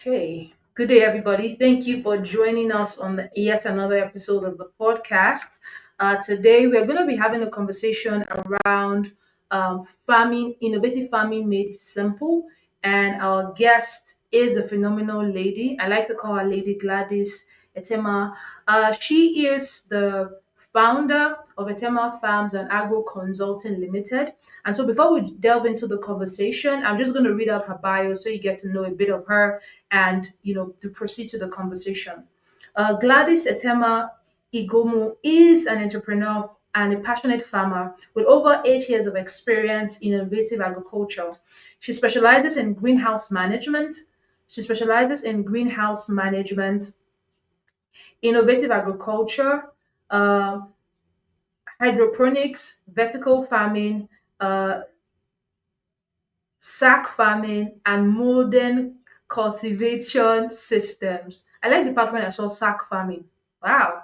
Okay. Good day, everybody. Thank you for joining us on yet another episode of the podcast. Today, we're going to be having a conversation around farming, innovative farming made simple. And our guest is the phenomenal lady. I like to call her Lady Gladys Etema. She is the founder of Etema Farms and Agro Consulting Limited. And so, before we delve into the conversation, I'm just going to read out her bio so you get to know a bit of her and to proceed to the conversation. Gladys Etema Igomu is an entrepreneur and a passionate farmer with over 8 years of experience in innovative agriculture. She specializes in greenhouse management. She specializes in greenhouse management, innovative agriculture, uh, hydroponics, vertical farming, uh, sack farming, and modern cultivation systems. I like the part when I saw sack farming. Wow.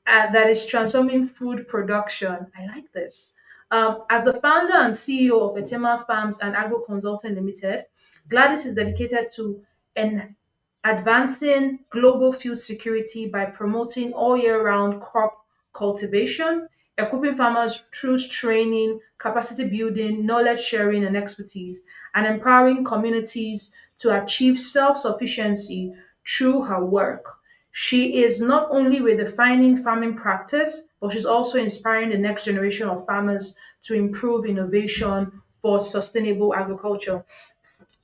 That is transforming food production. I like this. As the founder and CEO of Etema Farms and Agro Consulting Limited, Gladys is dedicated to an advancing global food security by promoting all year round crop cultivation, equipping farmers through training, capacity building, knowledge sharing, and expertise, and empowering communities to achieve self sufficiency through her work. She is not only redefining farming practice, but she's also inspiring the next generation of farmers to improve innovation for sustainable agriculture.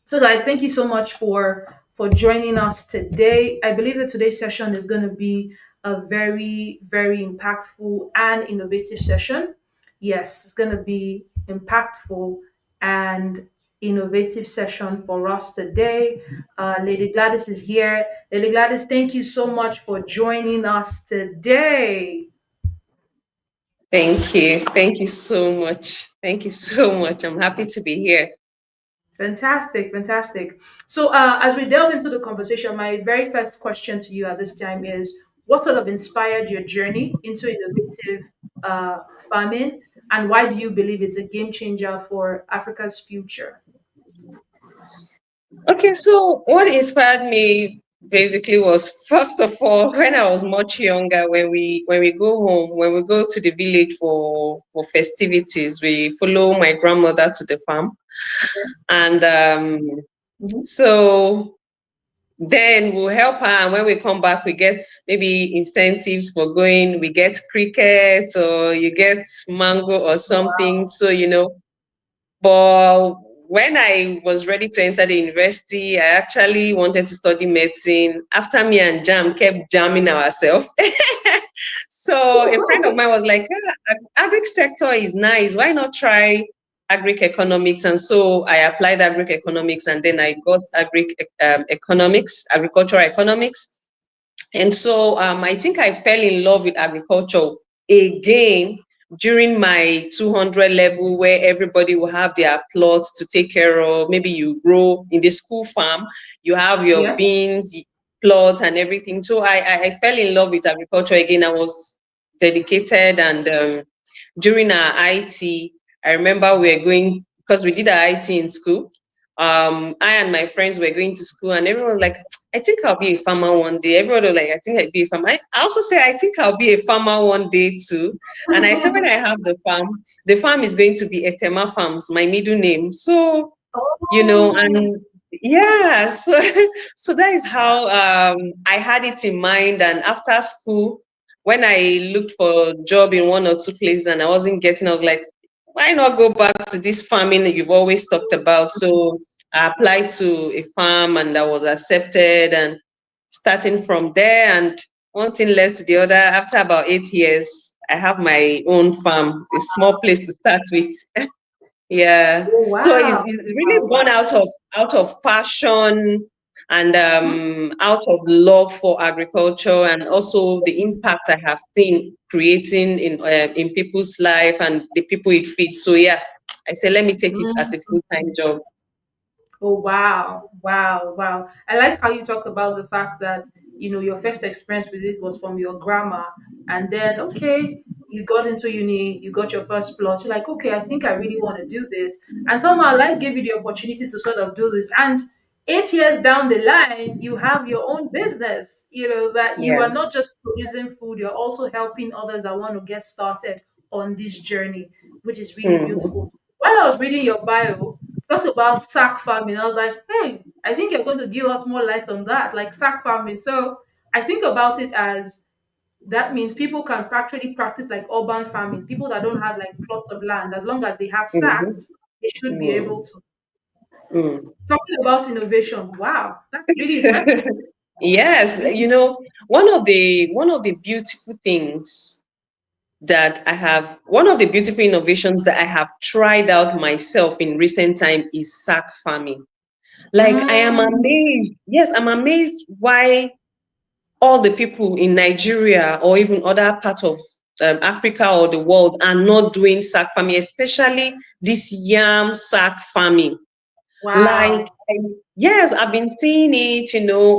So, guys, thank you so much for joining us today. I believe that today's session is going to be a very, very impactful and innovative session. Yes, it's going to be impactful and innovative session for us today. Lady Gladys is here. Lady Gladys, thank you so much for joining us today. Thank you. Thank you so much. Thank you so much. I'm happy to be here. Fantastic, fantastic. So, as we delve into the conversation, my very first question to you at this time is what sort of inspired your journey into innovative uh, farming, and why do you believe it's a game changer for Africa's future? Okay, so what inspired me basically was first of all when I was much younger, when we go home, when we go to the village for festivities, we follow my grandmother to the farm, and Mhm. so then we'll help her, and when we come back, we get maybe incentives for going. We get cricket, or you get mango or something. Wow. So. But when I was ready to enter the university, I actually wanted to study medicine. After me and Jam kept jamming ourselves. So a friend of mine was like, agric sector is nice. Why not try agric economics? And so I applied agric economics, and then I got agric economics, agricultural economics. And so I think I fell in love with agriculture again during my 200 level, where everybody will have their plots to take care of. Maybe you grow in the school farm, you have your Yeah. beans plots and everything. So I fell in love with agriculture again. I was dedicated, and during our IT, I remember we were going, because we did our IT in school. I and my friends were going to school, and everyone was like, I think I'll be a farmer one day. Everyone was like, I think I'll be a farmer. I also say, I think I'll be a farmer one day too. And I said, when I have the farm is going to be Etema Farms, my middle name. So, Oh, and yeah, so so that is how I had it in mind. And after school, when I looked for a job in one or two places and I wasn't getting, I was like, why not go back to this farming that you've always talked about? So I applied to a farm and I was accepted, and starting from there, and one thing led to the other. After about 8 years, I have my own farm, a small place to start with. Yeah. oh So wow. it's Wow, really born wow. out of passion, and out of love for agriculture, and also the impact I have seen creating in people's life and the people it feeds. So yeah, I say let me take it as a Mhm. full-time job. Oh wow, wow, wow. I like how you talk about the fact that your first experience with it was from your grandma, and then okay, you got into uni, you got your first plot. You're like, okay, I think I really want to do this, and somehow life gave you the opportunity to sort of do this, and 8 years down the line, you have your own business, that you Yeah. are not just producing food, you're also helping others that want to get started on this journey, which is really Mhm. beautiful. While I was reading your bio, talk about sack farming. I was like, hey, I think you're going to give us more light on that, like sack farming. So I think about it as that means people can actually practice like urban farming. People that don't have like plots of land, as long as they have Mhm. sacks, they should be able Mm. to. Mm. Talking about innovation, wow, that's really impressive. Yes, Really? one of the beautiful things that I have, one of the beautiful innovations that I have tried out myself in recent time is sack farming. Like I am Mm, amazed. Yes, I'm amazed why all the people in Nigeria or even other parts of Africa or the world are not doing sack farming, especially this yam sack farming. Like, wow. yes, I've been seeing it,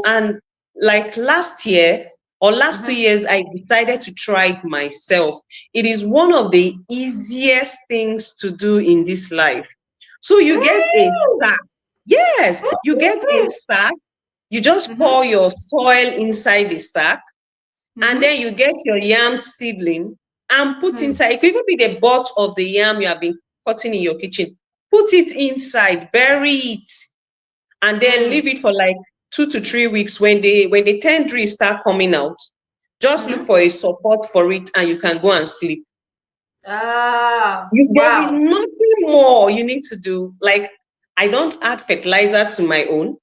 and like last year or last two Mm-hmm. years, I decided to try it myself. It is one of the easiest things to do in this life. So you get a sack. Yes, you get a sack. You just Mm-hmm. pour your soil inside the sack, and Mm-hmm. then you get your yam seedling and put Mm-hmm. inside. It could even be the butt of the yam you have been cutting in your kitchen. Put it inside, bury it, and then leave it for like 2 to 3 weeks. When the tendrils start coming out, just look Mm-hmm. for a support for it, and you can go and sleep. Ah, There is wow. nothing more you need to do. Like, I don't add fertilizer to my own.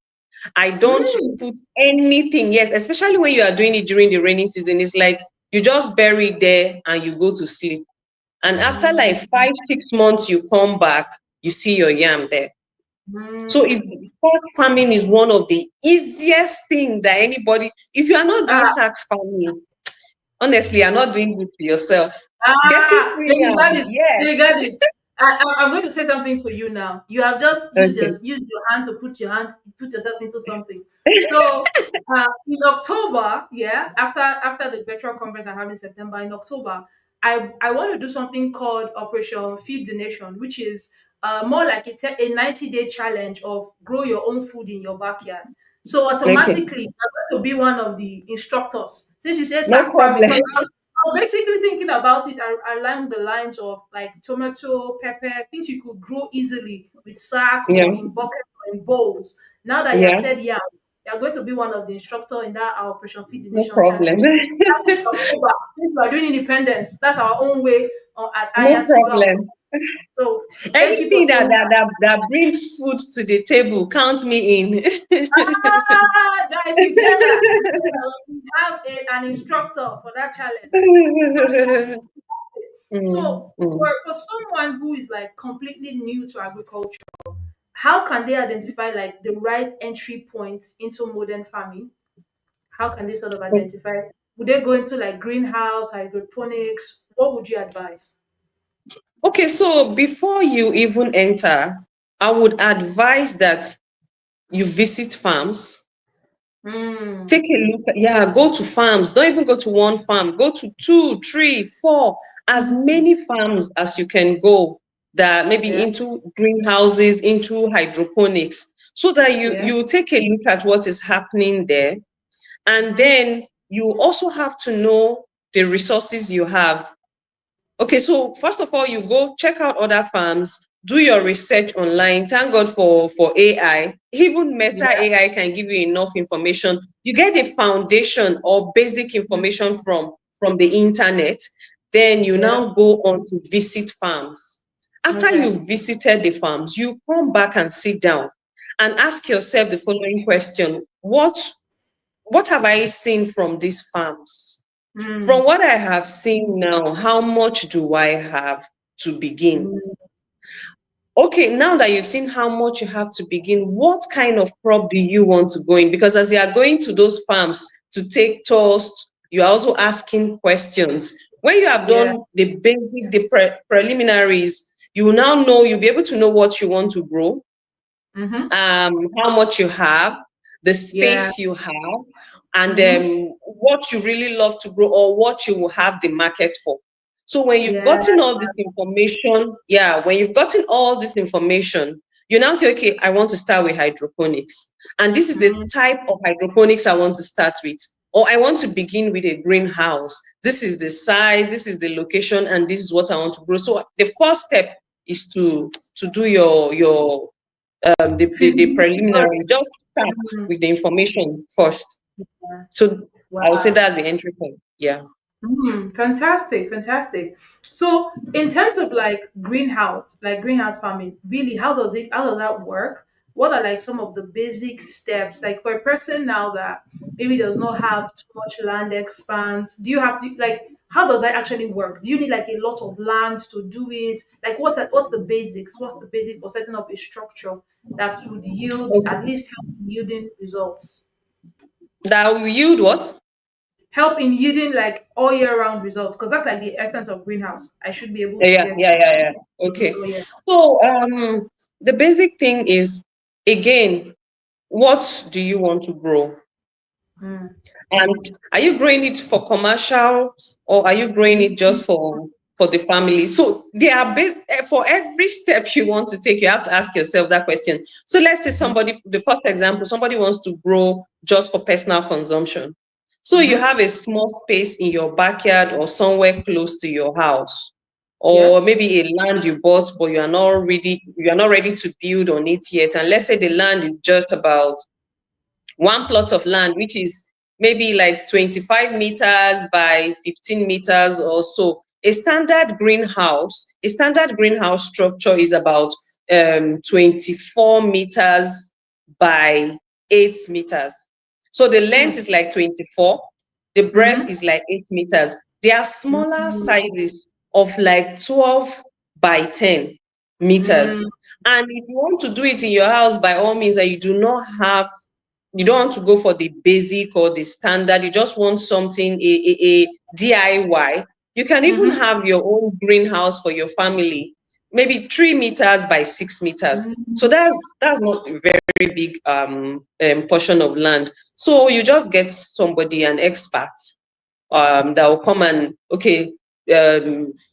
I don't Mm, put anything. Yes, especially when you are doing it during the rainy season, it's like you just bury it there and you go to sleep. And after like mm, 5, 6 months, you come back, you see your yam there. So mm. it's sack farming is one of the easiest thing that anybody, if you are not doing Ah, sack farming, honestly, you're not doing good to yourself. Getting Ah, free Lady yam, Gladys, yes. Lady Gladys, I'm going to say something to you now. You have just Okay. used your hand to put yourself into something. So, in October, yeah, after the virtual conference I have in September, in October, I want to do something called Operation Feed the Nation, which is more like a 90-day challenge of grow your own food in your backyard. So Okay. automatically, you're going to be one of the instructors. Since you say No sack farming, problem. because I was basically thinking about it along the lines of like tomato, pepper, things you could grow easily with sack Yeah. or in buckets or in bowls. Now that you have Yeah. said yeah, you're going to be one of the instructor in that our Operation Feed the No Nation problem. challenge. That is October. Since we are doing independence, that's our own way at No AIAN to go out. problem. So thank you for Anything that saying that, that. that that brings food to the table, count me in. Guys, you hear that? We have an instructor for that challenge. Mm, So mm. for someone who is like completely new to agriculture, how can they identify like the right entry points into modern farming? How can they sort of identify? Would they go into like greenhouse, hydroponics? What would you advise? Okay, so before you even enter, I would advise that you visit farms. Mm, Take a look. Yeah, go to farms. Don't even go to one farm. Go to two, three, four, as mm, many farms as you can go that maybe yeah, into greenhouses, into hydroponics, so that you yeah. you take a look at what is happening there. And Mm-hmm, then you also have to know the resources you have. Okay, so first of all, you go check out other farms, do your research online. Thank God for AI. Even Meta yeah. AI can give you enough information. You get the foundation or basic Mm, information from the internet. Then you yeah. now go on to visit farms. After Okay. you've visited the farms, you come back and sit down and ask yourself the following question: what have I seen from these farms? From Mm, what I have seen now, how much do I have to begin? mm, Okay, now that you've seen how much you have to begin, what kind of crop do you want to go in? Because as you are going to those farms to take tours, you're also asking questions. When you have yeah. done the basic, the preliminaries, you will now know, you'll be able to know what you want to grow, Mm-hmm, how much you have, the yeah. space you have, and Mm-hmm, what you really love to grow or what you will have the market for. So when you've yeah. gotten all this information, yeah, when you've gotten all this information, You now say, okay, I want to start with hydroponics. And this is the Mm, type of hydroponics I want to start with. Or I want to begin with a greenhouse. This is the size, this is the location, and this is what I want to grow. So the first step is to do the feasibility preliminary. study. Just start Mm, with the information first. yeah. So I would say Wow. that's the entry point. Yeah. Fantastic, fantastic. So, in terms of like greenhouse farming, really, how does that work? What are like some of the basic steps? Like for a person now that maybe does not have too much land expanse, do you have to like how does that actually work? Do you need like a lot of land to do it? Like what's the basics? What's the basic for setting up a structure that would yield at least help in yielding results? That will yield what? Help in yielding like all year round results because that's like the essence of greenhouse. I should be able to Yeah, get yeah, to yeah, yeah. Okay. all year. So the basic thing is, again, what do you want to grow? Mm. And are you growing it for commercial, or are you growing it Mm. just for the family? So they are for every step you want to take, you have to ask yourself that question. So let's say somebody, the first example, somebody wants to grow just for personal consumption. So you Mm-hmm. have a small space in your backyard or somewhere close to your house, or Yes. maybe a land you bought but you are not ready to build on it yet. And let's say the land is just about one plot of land, which is maybe like 25 meters by 15 meters or so. A standard greenhouse structure is about 24 meters by 8 meters. So the length Mm. is like 24, the breadth Mm-hmm. is like 8 meters. There are smaller Mm. sizes of like 12 by 10 meters. Mm. And if you want to do it in your house, by all means, that you don't want to go for the basic or the standard, you just want something, a DIY. You can even Mm-hmm. have your own greenhouse for your family, maybe 3 meters by 6 meters. So Mm. that's not a very big portion of land. So you just get somebody, an expert, that will come and, okay,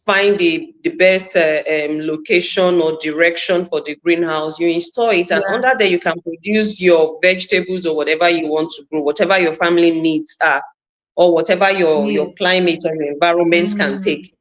find the best location or direction for the greenhouse. You install it, and Yeah. under there you can produce your vegetables or whatever you want to grow, whatever your family needs are, or whatever your Need. climate or your environment can Mm. take.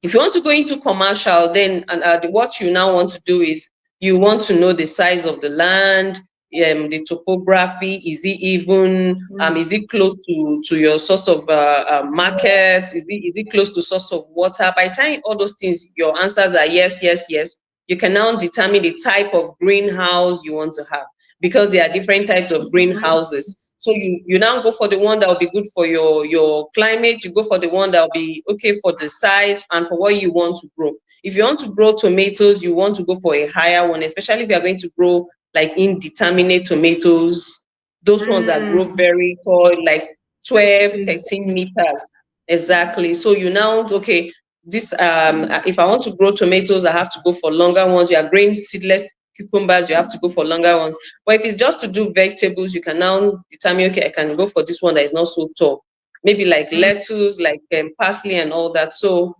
If you want to go into commercial, then what you now want to do is you want to know the size of the land, the topography. Is it close to your source of Yeah. market? Is it close to source of water? By the time all those things, your answers are yes, yes, yes. You can now determine the type of greenhouse you want to have, because there are different types of greenhouses. So you now go for the one that will be good for your climate. You go for the one that will be okay for the size and for what you want to grow. If you want to grow tomatoes, you want to go for a higher one, especially if you are going to grow like indeterminate tomatoes, those ones that grow Mm. very tall, like 12, Is 13 meters. Exactly. So you now, okay, this if I want to grow tomatoes, I have to go for longer ones. You are growing seedless cucumbers, you have to go for longer ones. But if it's just to do vegetables, you can now determine, okay, I can go for this one that is not so tall. Maybe like mm. lettuce, like parsley and all that. So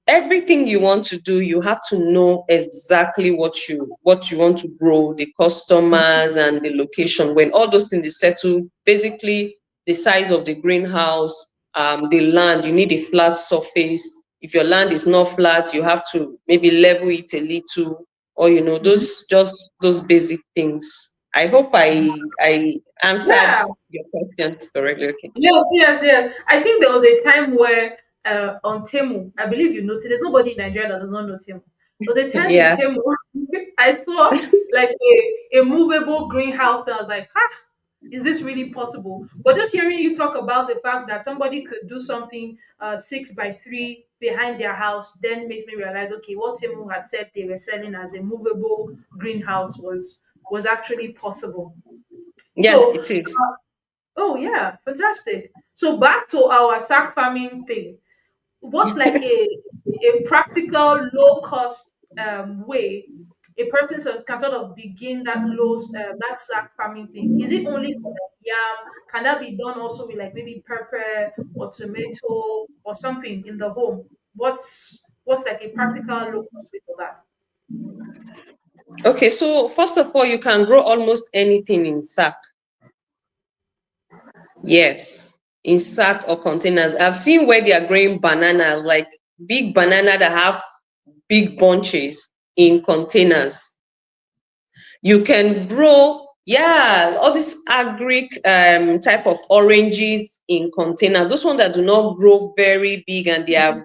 everything you want to do, you have to know exactly what you want to grow, the customers and the location. When all those things is settled, basically the size of the greenhouse, the land, you need a flat surface. If your land is not flat, you have to maybe level it a little, or Mhm. those basic things. I hope I answered Yeah. your question correctly. Okay. Yes, yes, yes. I think there was a time where on Temu, I believe you noticed there's nobody in Nigeria that does not know Temu. There was a time in Yeah. Temu I saw like a movable greenhouse and I was like, ah, is this really possible? But just hearing you talk about the fact that somebody could do something 6 by 3 behind their house then makes me realize, okay, what Temu had said they were selling as a movable greenhouse was actually possible. Yeah, So it is. oh yeah, fantastic. So back to our sack farming thing. What's like a practical, low cost way a person can sort of begin that sack farming thing? Is it only for like yam? Can that be done also with like maybe pepper or tomato or something in the home? What's like a practical low cost way for that? Okay, so first of all, you can grow almost anything in sack. Yes, in sack or containers. I've seen where they are growing bananas, like big banana that have big bunches in containers. You can grow, yeah, all these agric type of oranges in containers. Those ones that do not grow very big and their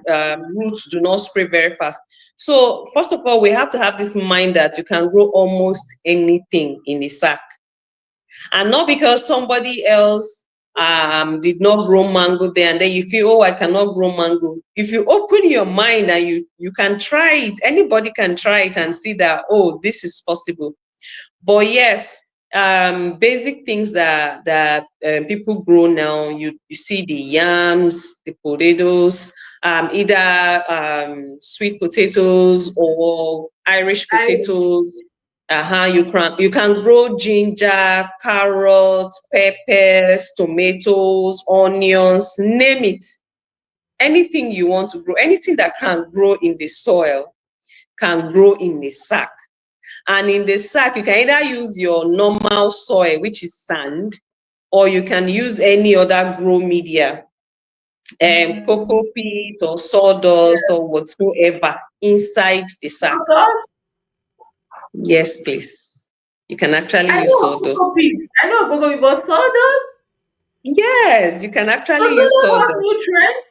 roots do not spread very fast. So first of all, we have to have this mind that you can grow almost anything in a sack, and not because somebody else did not grow mango there and then you feel, oh, I cannot grow mango. If you open your mind and you can try it, anybody can try it and see that, oh, this is possible. But yes, basic things that people grow now, you see the yams, the potatoes, either sweet potatoes or Irish Irish. potatoes. You can grow ginger, carrots, peppers, tomatoes, onions, name it. Anything you want to grow, anything that can grow in the soil can grow in the sack. And in the sack, you can either use your normal soil, which is sand, or you can use any other grow media, cocoa Mm. peat or sawdust or whatsoever inside the sack. Oh gosh, Yes, please. You can actually I use know sawdust. cocoa peas. I know cocoa peas, but sawdust. Yes, you can But actually use sawdust has sawdust. nutrients.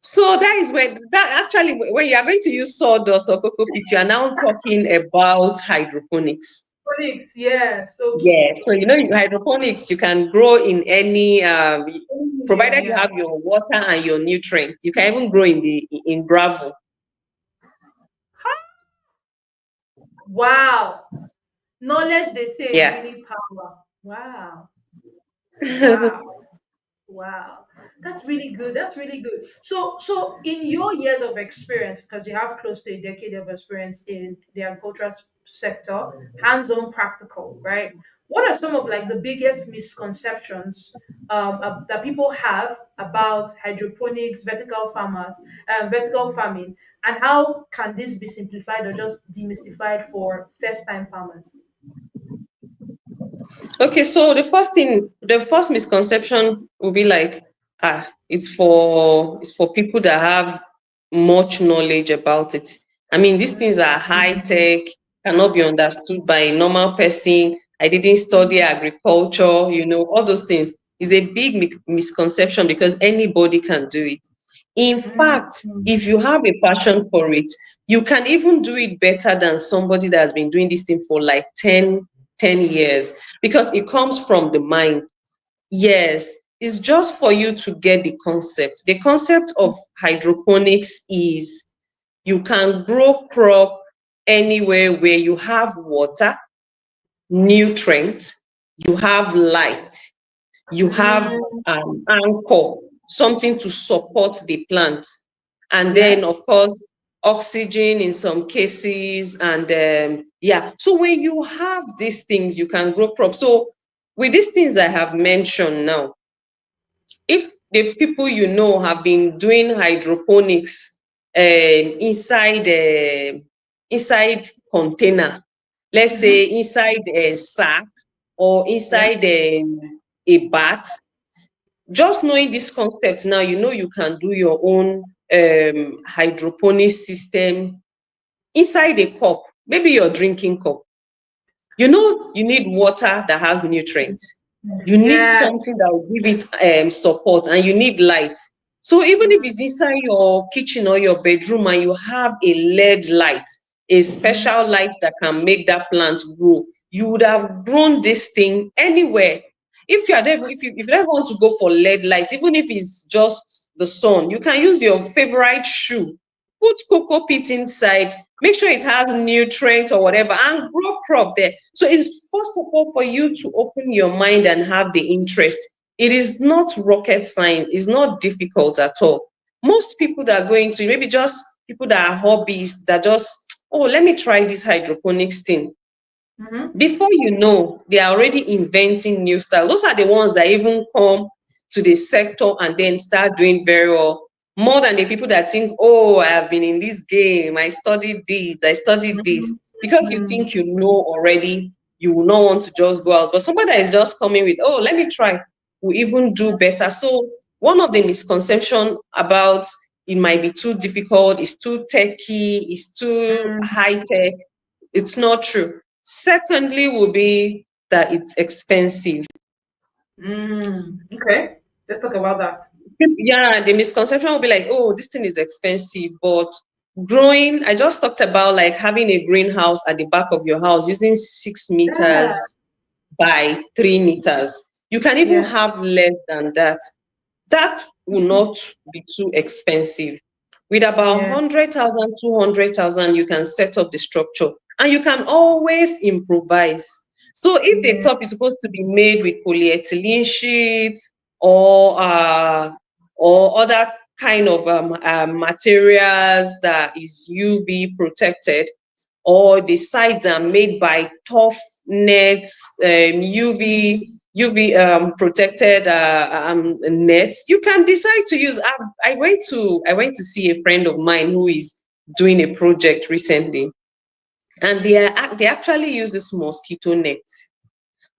So that is when that actually when you are going to use sawdust or cocoa peat, you are now talking about hydroponics. Phonics, yes. Yeah, Okay. so hydroponics, you can grow in any Any medium, provided you yeah. have your water and your nutrients. You can even grow in gravel. Wow. Knowledge, they say, is Yeah. really power. Wow. Wow. Wow, that's really good. That's really good. So in your years of experience, because you have close to a decade of experience in the agricultural sector, hands-on, practical, right? What are some of like the biggest misconceptions that people have about hydroponics, vertical farming, and how can this be simplified or just demystified for first-time farmers? Okay, so the first misconception will be like, it's for people that have much knowledge about it. I mean, these things are high tech, cannot be understood by a normal person. I didn't study agriculture, all those things is a big misconception because anybody can do it. In fact, Mm. if you have a passion for it, you can even do it better than somebody that has been doing this thing for like 10 years, because it comes from the mind. Yes, it's just for you to get the concept. The concept of hydroponics is you can grow crop anywhere where you have water, nutrient, you have light, you have Mm. anchor, something to support the plant. And Yeah. then, of course, oxygen in some cases. And yeah, so when you have these things, you can grow crops. So, with these things I have mentioned now, if the people have been doing hydroponics inside container, let's Mm-hmm. say inside a sack or Yeah. inside a bath, just knowing this concept now, you can do your own hydroponic system inside a cup, maybe your drinking cup. You need water that has nutrients. You need Yes. something that will give it support, and you need light. So even if it's inside your kitchen or your bedroom and you have a LED light, a Mm. special light that can make that plant grow, you would have grown this thing anywhere. If you are there, if you don't want to go for LED light, even if it's just the sun, you can use your favorite shoe, put cocoa peat inside, make sure it has nutrients or whatever, and grow crop there. So it's first of all for you to open your mind and have the interest. It is not rocket science, it's not difficult at all. Most people that are going to, maybe just people that are hobbyists, that just, oh, let me try this hydroponics thing. Mm-hmm. Before you know, they are already inventing new style. Those are the ones that even come to the sector and then start doing very well, more than the people that think, oh, I have been in this game, I studied this, I studied this. Because you Mm, think you know already, you will not want to just go out. But somebody that is just coming with, oh, let me try, will even do better. So one of the misconception about it might be too difficult, it's too techy, it's too mm, high tech. It's not true. Secondly, will be that it's expensive. okay, let's talk about that. Yeah, the misconception will be like, oh, this thing is expensive, but growing, I just talked about like having a greenhouse at the back of your house using 6 meters Yeah, by 3 meters. You can even yeah, have less than that. That will not be too expensive. With about yeah, 100,000, 200,000, you can set up the structure and you can always improvise. So if the yeah. top is supposed to be made with polyethylene sheets or other kind of materials that is UV protected, or the sides are made by tough nets, UV protected nets. You can decide to use. I went to see a friend of mine who is doing a project recently, and they actually use this mosquito net.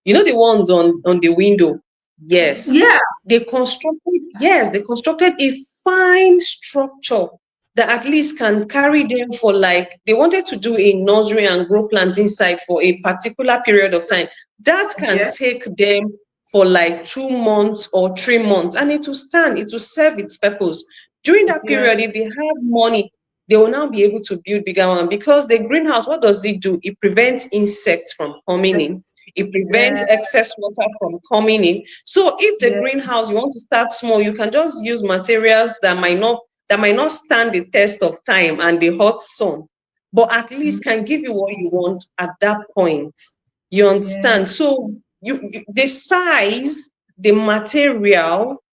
You know the ones on the window? Yes. Yeah, They constructed a fine structure that at least can carry them for, like, they wanted to do a nursery and grow plants inside for a particular period of time. That can yeah, take them for like 2 months or 3 months, and it will stand, it will serve its purpose. During that yeah, period, if they have money, they will now be able to build bigger one, because the greenhouse, what does it do? It prevents insects from coming in. It prevents yeah, excess water from coming in. So if the yeah, greenhouse, you want to start small, you can just use materials that might not stand the test of time and the hot sun, but at mm, least can give you what you want at that point. You yeah, understand? So the size, the material,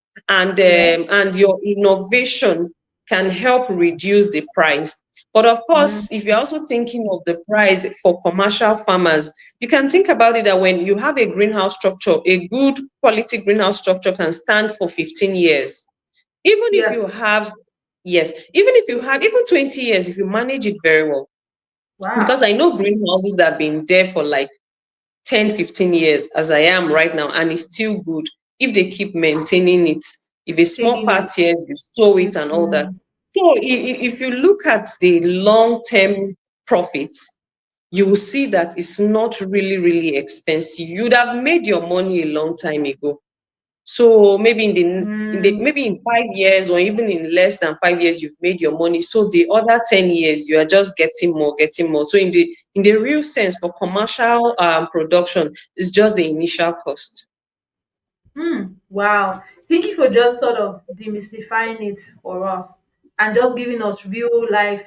yeah, and your innovation can help reduce the price. But of mm, course, if you're also thinking of the price for commercial farmers, you can think about it that when you have a greenhouse structure, a good quality greenhouse structure can stand for 15 years. Even if you yes. have, yes, even if you have even 20 years, if you manage it very well. Because Wow. I know greenhouses that have been there for like 10, 15 years, as I am right now, and it's still good if they keep maintaining it. If a small Maintaining part it. here, you sow it and all that. Mm, So if you look at the long-term profits, you will see that it's not really, really expensive. You'd have made your money a long time ago. So maybe mm, maybe in 5 years, or even in less than 5 years, you've made your money. So the other 10 years, you are just getting more, getting more. So in the real sense, for commercial production, it's just the initial cost. wow. Thank you for just sort of demystifying it for us and just giving us real life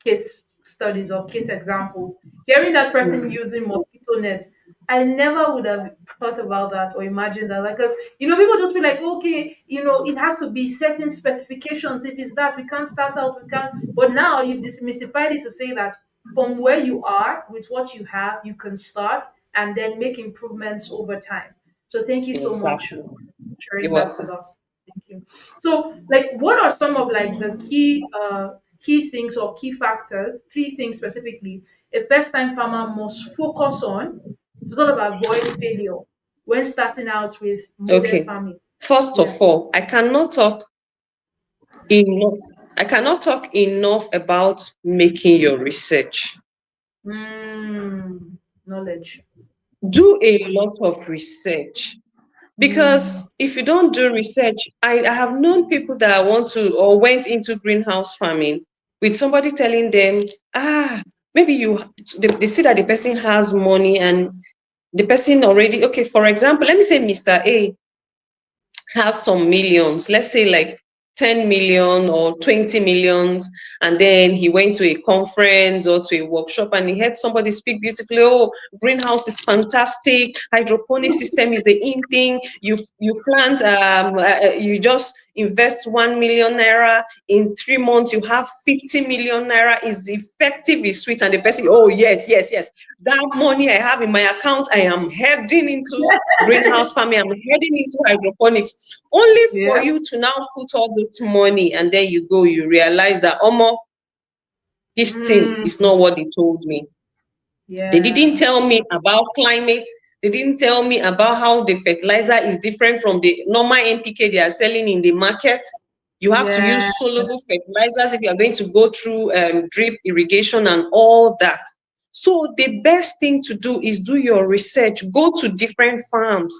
case studies or case examples. Hearing that person Mm. using mosquito nets, I never would have thought about that or imagined that. Like, because people just be like, okay, it has to be certain specifications. If it's that, we can't start out, we can't. But now you've demystified it to say that from where you are with what you have, you can start and then make improvements over time. So thank you so much Exactly. for You're sharing that with welcome. us. Thank you. So, like, what are some of like the key things or key factors, three things specifically, a first time farmer must focus on to sort of avoid failure when starting out with modern Okay. farming? First Yeah. of all, enough. I cannot talk enough about making your research. Knowledge. Do a lot of research. Mm, Because if you don't do research, I have known people that want to or went into greenhouse farming with somebody telling them, maybe they see that the person has money, and the person already, okay, for example, let me say Mr. A has some millions, let's say like 10 million or 20 millions, and then he went to a conference or to a workshop and he heard somebody speak beautifully. Oh, greenhouse is fantastic, hydroponic system is the in thing. You plant, you just invest 1 million naira, in 3 months you have 50 million naira, is effective, is sweet. And the person, oh yes, yes, yes, that money I have in my account, I am heading into greenhouse farming, I'm heading into hydroponics, only for yeah. you to now put all this money, and then you realize that, Omo, this thing Mm, is not what they told me. They didn't Yeah. tell me about climate. They didn't tell me about how the fertilizer is different from the normal NPK they are selling in the market. You have to Yeah. use soluble fertilizers if you are going to go through drip irrigation and all that. So the best thing to do is do your research. Go to different farms.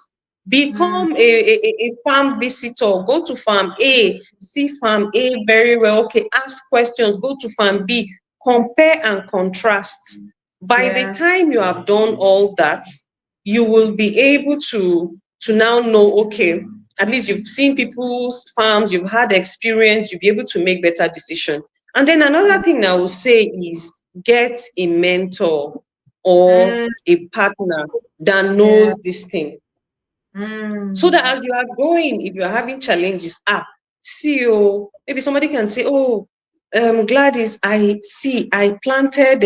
Mm, Become a farm visitor. Go to farm A, see farm A very well. Okay, ask questions. Go to farm B, compare and contrast. By the yeah. time you have done all that, you will be able to now know, okay, at least you've seen people's farms, you've had experience, you'll be able to make better decision. And then another thing I will say is get a mentor or Mm, a partner that yeah. knows this thing, so that Mm, as you are going, if you are having challenges, see, maybe somebody can say, Gladys, I see, I planted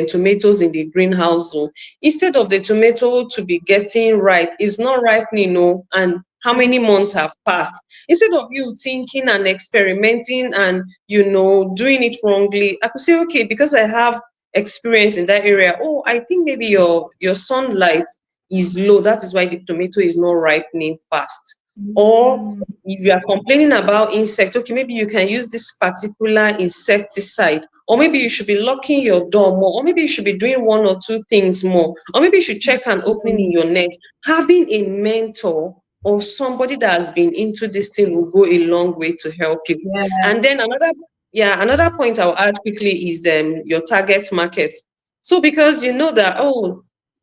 tomatoes in the greenhouse. So instead of the tomato to be getting ripe, it's not ripening, and how many months have passed? Instead of you thinking and experimenting and, doing it wrongly, I could say, okay, because I have experience in that area, I think maybe your sunlight is low. That is why the tomato is not ripening fast. Or mm, if you are complaining about insects, okay, maybe you can use this particular insecticide. Or maybe you should be locking your door more. Or maybe you should be doing one or two things more. Or maybe you should check an opening in mm, your net. Having a mentor or somebody that has been into this thing will go a long way to help you. yeah. And then another point I'll add quickly is your target market. So because you know that,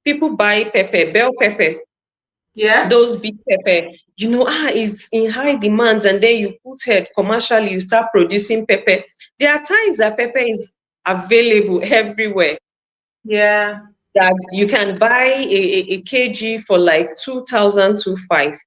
people buy pepper, bell pepper, Yeah. those big pepper, is in high demand, and then you put it commercially, you start producing pepper. There are times that pepper is available everywhere, Yeah. that you can buy a kg for like 2,025.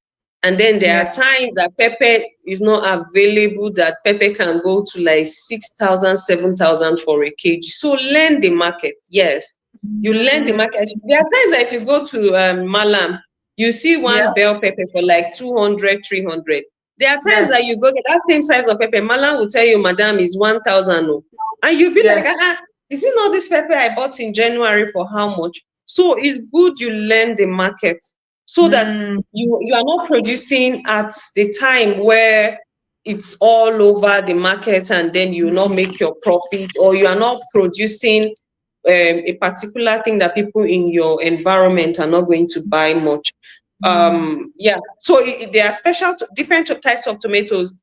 And then there Yeah. are times that pepper is not available, that pepper can go to like 6,000, 7,000 for a kg. So learn the market. Yes, you learn the Mm, market. There are times that if you go to Malam, you see yeah. one bell pepper for like 200, 300. There are times that Yes. you go to that same size of pepper, Malam will tell you, Madam, is 1,000. Oh. And you'll be like, Yes. is it not this pepper I bought in January for how much? So it's good you learn the market, so that Mm, you are not producing at the time where it's all over the market, and then you will not make your profit, or you are not producing a particular thing that people in your environment are not going to buy much. mm, Yeah, so there are different types of tomatoes.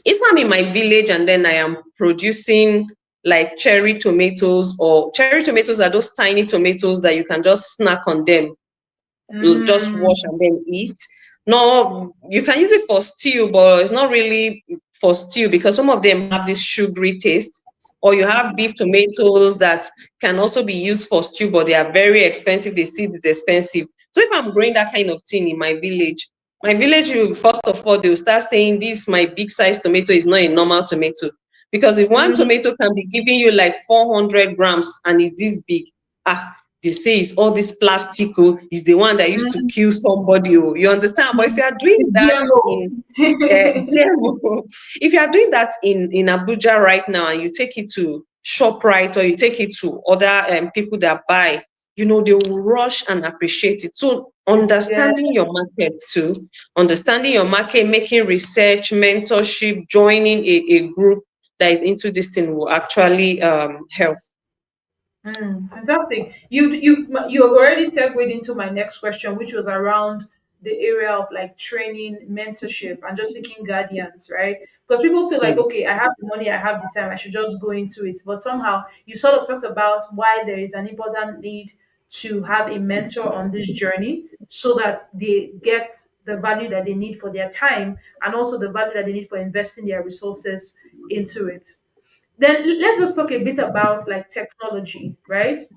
If I'm in my village and then I am producing like cherry tomatoes, or cherry tomatoes are those tiny tomatoes that you can just snack on them, just mm, wash and then eat. No, you can use it for stew, but it's not really for stew because some of them have this sugary taste. Or you have beef tomatoes that can also be used for stew, but they are very expensive. The seed is expensive. So if I'm growing that kind of thing in my village will, first of all, they'll start saying this my big size tomato is not a normal tomato. Because if one mm, tomato can be giving you like 400 grams and is this big, ah, they say it's all this plastic, is the one that used to mm. kill somebody. You understand? But if you are doing It's that GMO. in GMO, if you are doing that in Abuja right now, and you take it to ShopRite, or you take it to other people that buy, they will rush and appreciate it. So Yeah. understanding your market too, understanding your market, making research, mentorship, joining a group that is into this thing will actually help. Fantastic. You have already segued into my next question, which was around the area of like training, mentorship, and just seeking guardians, right? Because people feel like, Mm. okay, I have the money, I have the time, I should just go into it. But somehow you sort of talked about why there is an important need to have a mentor on this journey so that they get the value that they need for their time and also the value that they need for investing their resources into it. Then let's just talk a bit about like technology, right?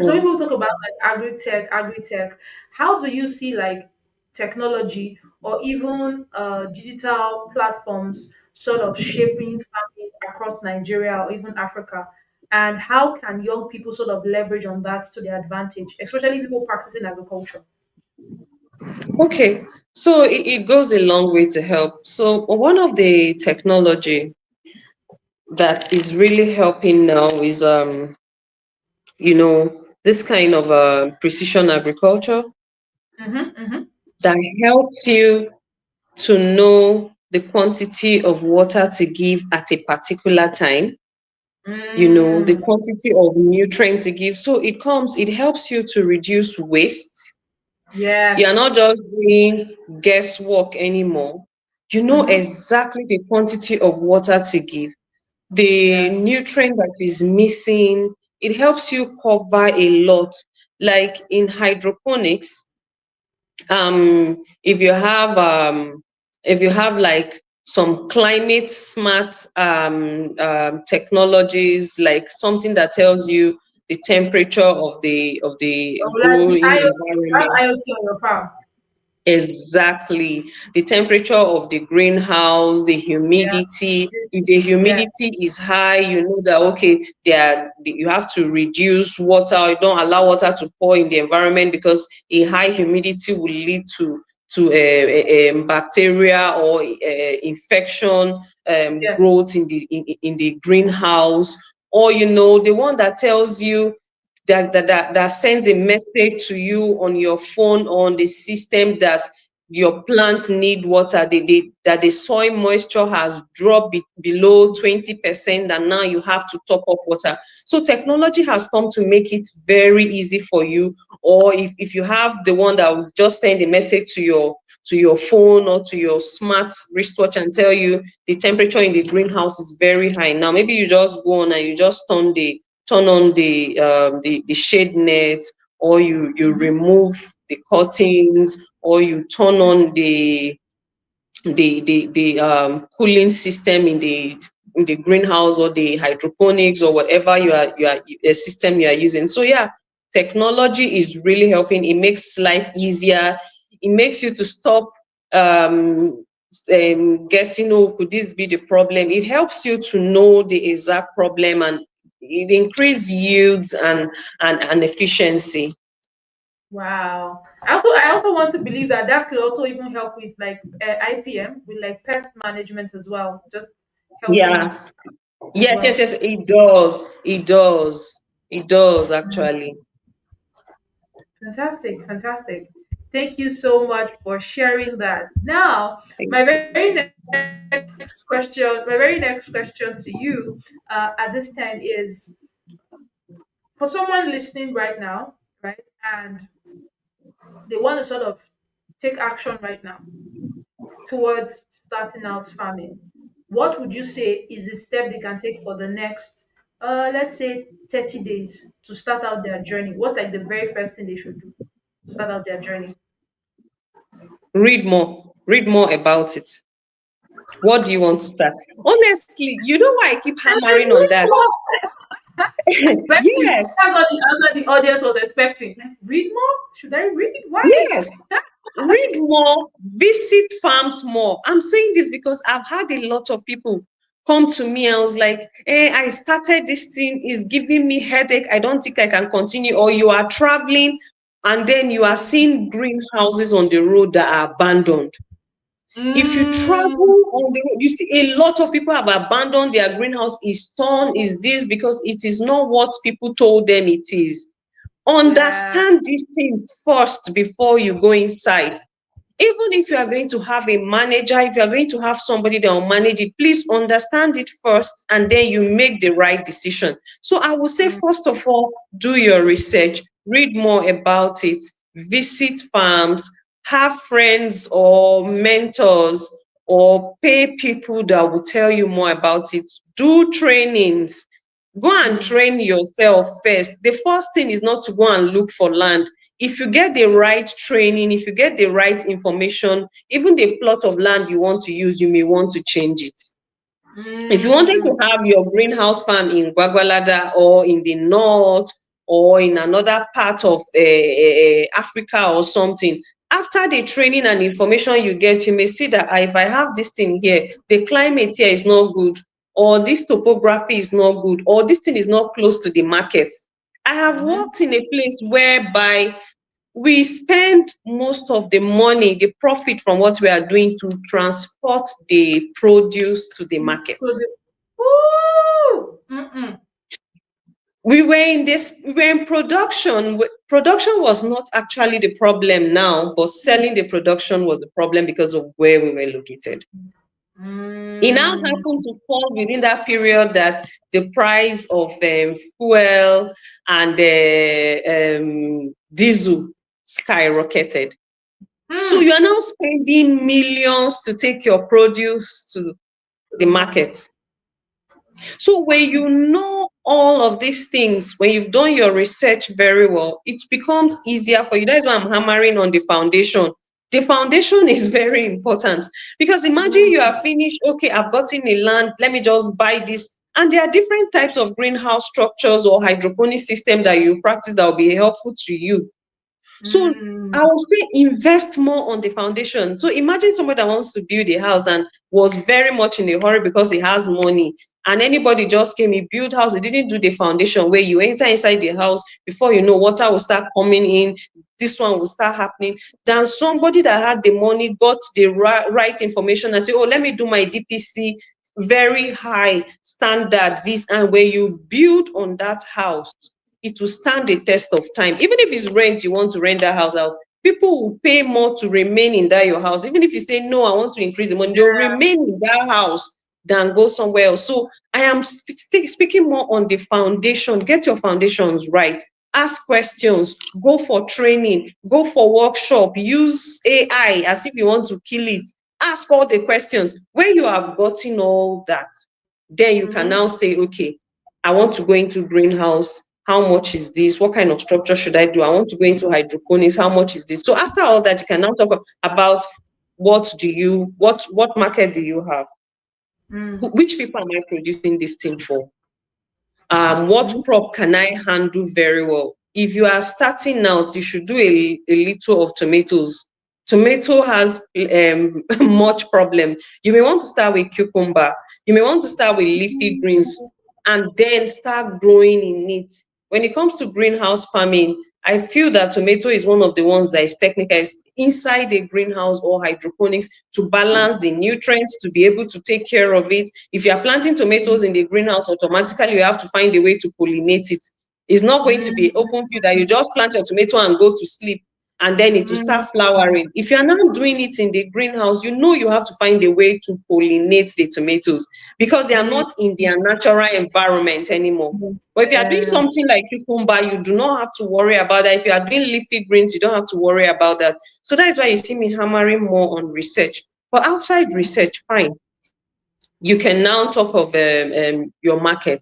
So Mm. people talk about like agri-tech. How do you see like technology or even digital platforms sort of shaping farming across Nigeria or even Africa? And how can young people sort of leverage on that to their advantage, especially people practicing agriculture? Okay, so it goes a long way to help. So one of the technology that is really helping now this kind of precision agriculture Mm-hmm. Mm-hmm. that helps you to know the quantity of water to give at a particular time, the Mm, quantity of nutrients to give. So it helps you to reduce waste. You're yes. not just doing guesswork anymore. You know Mm-hmm. exactly the quantity of water to give, the Yeah. nutrient that is missing. It helps you cover a lot. Like in hydroponics, if you have like some climate smart technologies, like something that tells you the temperature of the Oh, like the growing IoT. You have environment. IoT on your farm. Exactly. The temperature of the greenhouse, the Yeah. humidity. If the Yes. humidity is high, you know that okay, you have to reduce water. You don't allow water to pour in the environment because a high humidity will lead to bacteria or infection Yes. growth in the greenhouse. Or the one that tells you that sends a message to you on your phone or on the system that your plants need water, that the soil moisture has dropped below 20%, and now you have to top up water. So technology has come to make it very easy for you. Or if you have the one that will just send a message to your phone or to your smart wristwatch and tell you the temperature in the greenhouse is very high. Now maybe you just go on and you just turn on the shade net, or you Mm-hmm. remove the curtains, or you turn on the cooling system in the greenhouse, or the hydroponics, or whatever you are a system you are using. So yeah, technology is really helping. It makes life easier. It makes you to stop um, guessing, oh, could this be the problem? It helps you to know the exact problem, and it increases yields and efficiency. Wow. I also want to believe that that could also even help with like IPM, with like pest management as well. Just helping Yeah. as Yes, yes, well. yes, it does. It does. It does actually. Fantastic, fantastic. Thank you so much for sharing that. Now, Thank my you. very next question to you at this time is, for someone listening right now, right, and they want to sort of take action right now towards starting out farming, what would you say is the step they can take for the next, let's say, 30 days to start out their journey? What's like the very first thing they should do to start out their journey? Read more. Read more about it. What do you want to start? Honestly, you know why I keep hammering on that? I bet you Yes, that's not the answer the audience was expecting. Like, read more? Should I read? Why? yes. Read more, visit farms more. I'm saying this because I've had a lot of people come to me. I was like, hey, I started this thing, is giving me headache. I don't think I can continue. Or you are traveling and then you are seeing greenhouses on the road that are abandoned. If you travel Mm, on the road, you see a lot of people have abandoned their greenhouse, is torn, is this because it is not what people told them it is. yeah. Understand this thing first before you go inside. Even if you are going to have a manager, if you are going to have somebody that will manage it, please understand it first and then you make the right decision. So I would say, Mm, first of all, do your research, read more about it, visit farms, have friends or mentors, or pay people that will tell you more about it. Do trainings. Go and mm, train yourself first. The first thing is not to go and look for land. If you get the right training, if you get the right information, even the plot of land you want to use, you may want to change it. If you wanted to mm, have your greenhouse farm in Gwagwalada or in the north or in another part of Africa or something, after the training and information you get, you may see that if I have this thing here, the climate here is not good, or this topography is not good, or this thing is not close to the market. I have mm-hmm. worked in a place whereby we spend most of the money, the profit from what we are doing, to transport the produce to the market. So the, ooh, mm-mm. We were in production. Production was not actually the problem now, but selling the production was the problem because of where we were located. It now Mm, happened to fall within that period that the price of fuel and diesel skyrocketed. So mm, you are now spending millions to take your produce to to the the market. market. So when you know all of these things, when you've done your research very well, it becomes easier for you. That's why I'm hammering on the foundation. The foundation is very important because imagine you Mm, are finished, okay, I've gotten a land, let me just buy this. And there are different types of greenhouse structures or hydroponic system that you practice that will be helpful to you. So mm, I would say invest more on the foundation. So imagine somebody that wants to build a house and was very much in a hurry because he has money. And anybody just came, he built house, he didn't do the foundation where you enter inside the house, before you know, water will start coming in, this one will start happening. Then somebody that had the money got the right information and say, oh, let me do my DPC, very high standard, this, and when you build on that house, it will stand the test of time. Even if it's rent, you want to rent that house out, people will pay more to remain in that your house. Even if you say, no, I want to increase the money, they'll remain in that house than go somewhere else. So I am speaking more on the foundation. Get your foundations right. Ask questions, go for training, go for workshop, use AI as if you want to kill it. Ask all the questions. When you have gotten all that, then you can mm, now say, okay, I want to go into greenhouse. How much is this? What kind of structure should I do? I want to go into hydroponics. How much is this? So after all that, you can now talk about what market do you have? mm, Which people am I producing this thing for? What mm, crop can I handle very well? If you are starting out, you should do a little of tomatoes. Tomato has much problem. You may want to start with cucumber. You may want to start with leafy greens and then start growing in it. When it comes to greenhouse farming, I feel that tomato is one of the ones that is technical, is inside a greenhouse or hydroponics to balance the nutrients, to be able to take care of it. If you are planting tomatoes in the greenhouse, automatically you have to find a way to pollinate it. It's not going to be mm, open field that you just plant your tomato and go to sleep and then it will mm, start flowering. If you are not doing it in the greenhouse, you know you have to find a way to pollinate the tomatoes because they are mm, not in their natural environment anymore. mm. But if you are doing Yeah. something like cucumber, you do not have to worry about that. If you are doing leafy greens, you don't have to worry about that. So that is why you see me hammering more on research. But outside research, fine. You can now talk of your market,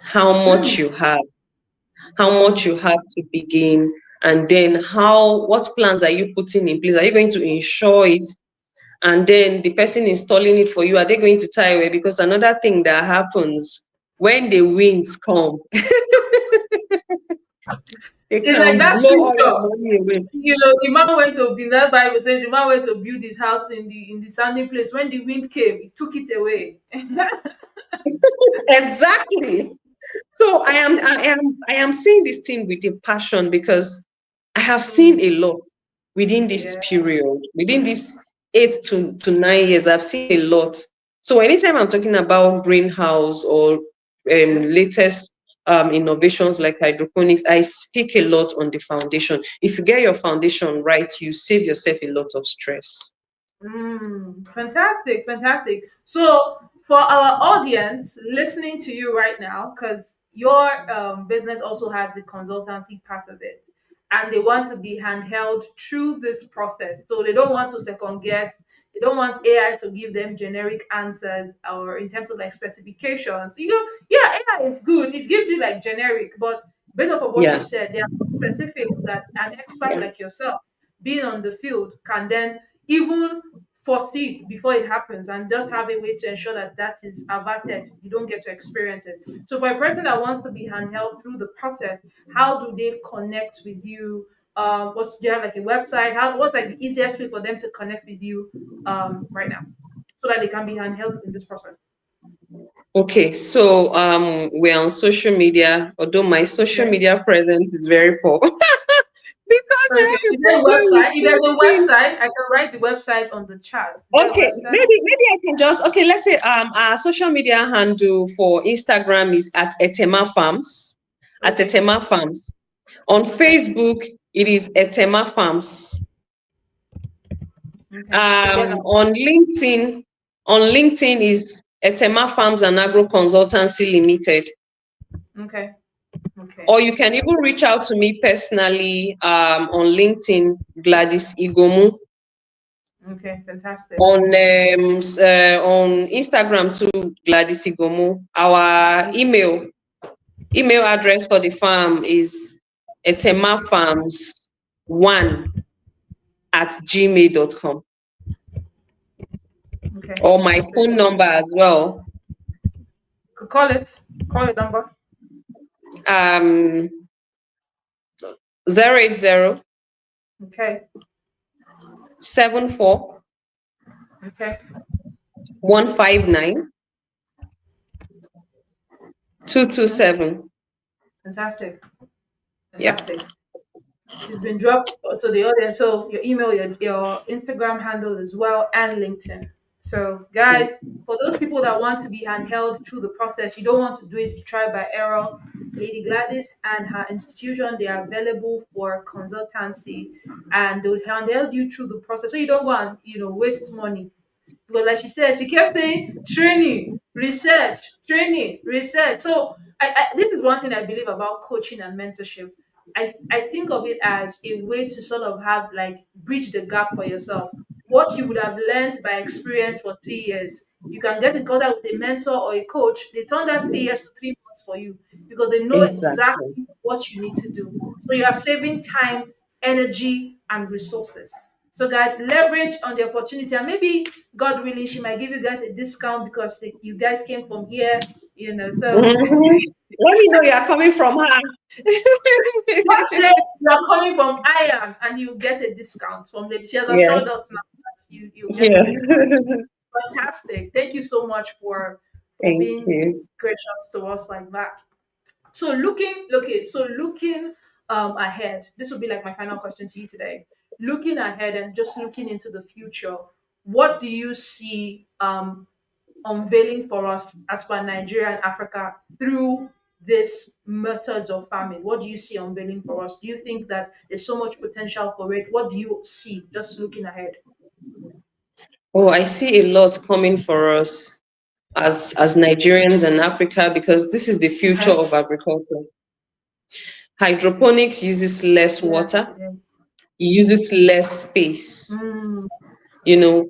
how much Mm, you have, how much you have to begin, and then what plans are you putting in place? Are you going to insure it? And then the person installing it for you, are they going to tie away? Because another thing that happens when the winds come, they it's like can that blow all scripture. your money away. The man went to build, that Bible says the man went to build his house in the sandy place. When the wind came, he took it away. Exactly. So I am seeing this thing with a passion because I have seen Mm, a lot within this yeah. period, within this 8 to 9 years. I've seen a lot. So anytime I'm talking about greenhouse or Yeah. latest innovations like hydroponics, I speak a lot on the foundation. If you get your foundation right, you save yourself a lot of stress. Fantastic, fantastic. So, for our audience listening to you right now, because your business also has the consultancy part of it, and they want to be handheld through this process. So, they don't want to second guess. They don't want AI to give them generic answers or in terms of like specifications. Yeah, AI is good. It gives you like generic, but based off of what you Yeah. said, there are some specifics that an expert Yeah. like yourself being on the field can then even foresee before it happens and just have a way to ensure that that is averted. You don't get to experience it. So for a person that wants to be handheld through the process, how do they connect with you? What do you have like a website? What's like the easiest way for them to connect with you right now so that they can be handheld in this process? Okay, so we're on social media, although my social Okay. media presence is very poor. Because Okay. the Is there a problem with website? If there's a posting. website, I can write the website on the chat. Is there a Okay, website? maybe I can just, okay, let's say our social media handle for Instagram is at Etema Farms. at Okay. Etema Farms. On Okay. Facebook, it is Etema Farms. Okay. Together. On LinkedIn is Etema Farms and Agro Consultancy Limited. Okay. Okay. Or you can even reach out to me personally on LinkedIn, Gladys Igomu. Okay. Fantastic. On Instagram too, Gladys Igomu. Our email address for the farm is etemafarms1@gmail.com. Okay. Or my Fantastic. phone number as well. Call it. Call your number. Um 080 Okay. 74 Okay. 159 Mm-hmm. 227. Fantastic. Yep. Fantastic. It's been dropped to the audience. So your email, your Instagram handle as well, and LinkedIn. So guys, for those people that want to be handheld through the process, you don't want to do it try by error. Lady Gladys and her institution, they are available for consultancy, and they'll handheld you through the process. So you don't go and waste money. Because like she said, she kept saying training, research, training, research. So this is one thing I believe about coaching and mentorship. I think of it as a way to sort of have like bridge the gap for yourself. What you would have learned by experience for 3 years, you can get in contact with a mentor or a coach. They turn that 3 years to 3 months for you because they know Exactly. exactly what you need to do. So you are saving time, energy, and resources. So guys, leverage on the opportunity, and maybe God willing, she might give you guys a discount because you guys came from here. So Mhm. Let me know you are coming from her. just say you are coming from AIAN and you get a discount from the. She has Yeah. assured us now that you get a Yeah. discount. Fantastic! Thank you so much for Thank being you. gracious to us like that. So looking ahead, this will be like my final question to you today. Looking ahead and just looking into the future, what do you see unveiling for us as for Nigeria and Africa through this methods of farming? What do you see unveiling for us? Do you think that there's so much potential for it? What do you see just looking ahead? Oh, I see a lot coming for us as Nigerians and Africa because this is the future Okay. of agriculture. Hydroponics uses less Yes, water, it is. it uses less space. Mm, You know,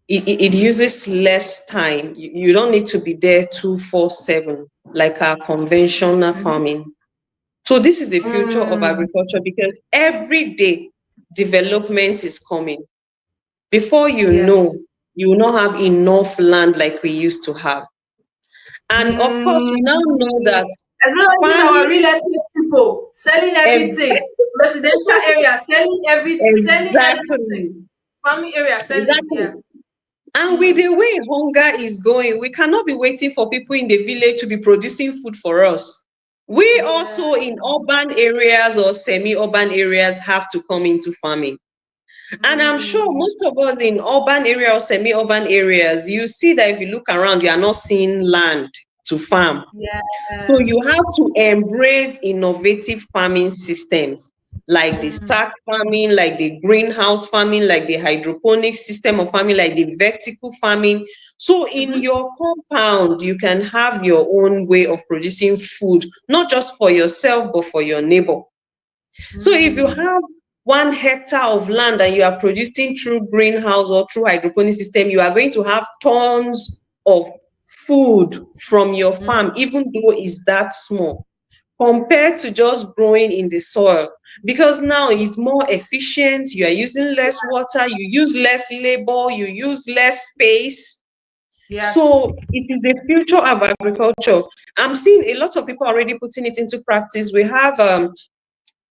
it uses less time. You don't need to be there 247 like our conventional mhm, farming. So this is the future of mm, agriculture because every day development is coming. Before you yes. know, you will not have enough land like we used to have. And of course, we now know Mm. that As well as in our farming, real estate people selling ex- everything, residential area selling everything, exactly, farming area selling. exactly. Yeah. And with Mm. the way hunger is going, we cannot be waiting for people in the village to be producing food for us. We Yeah. also in urban areas or semi-urban areas have to come into farming. And I'm sure Mm. most of us in urban area or semi-urban areas, you see that if you look around, you are not seeing land to farm. Yeah. So you have to embrace innovative farming systems like the Mm. stack farming, like the greenhouse farming, like the hydroponic system of farming, like the vertical farming. So in Mm-hmm. your compound, you can have your own way of producing food, not just for yourself, but for your neighbor. So if you Mm. have 1 hectare of land and you are producing through greenhouse or through hydroponic system, you are going to have tons of food from your farm, Mm. even though it's that small, compared to just growing in the soil. Because now it's more efficient, you are using less water, you use less labor, you use less space. Yes. So it is the future of agriculture. I'm seeing a lot of people already putting it into practice. We have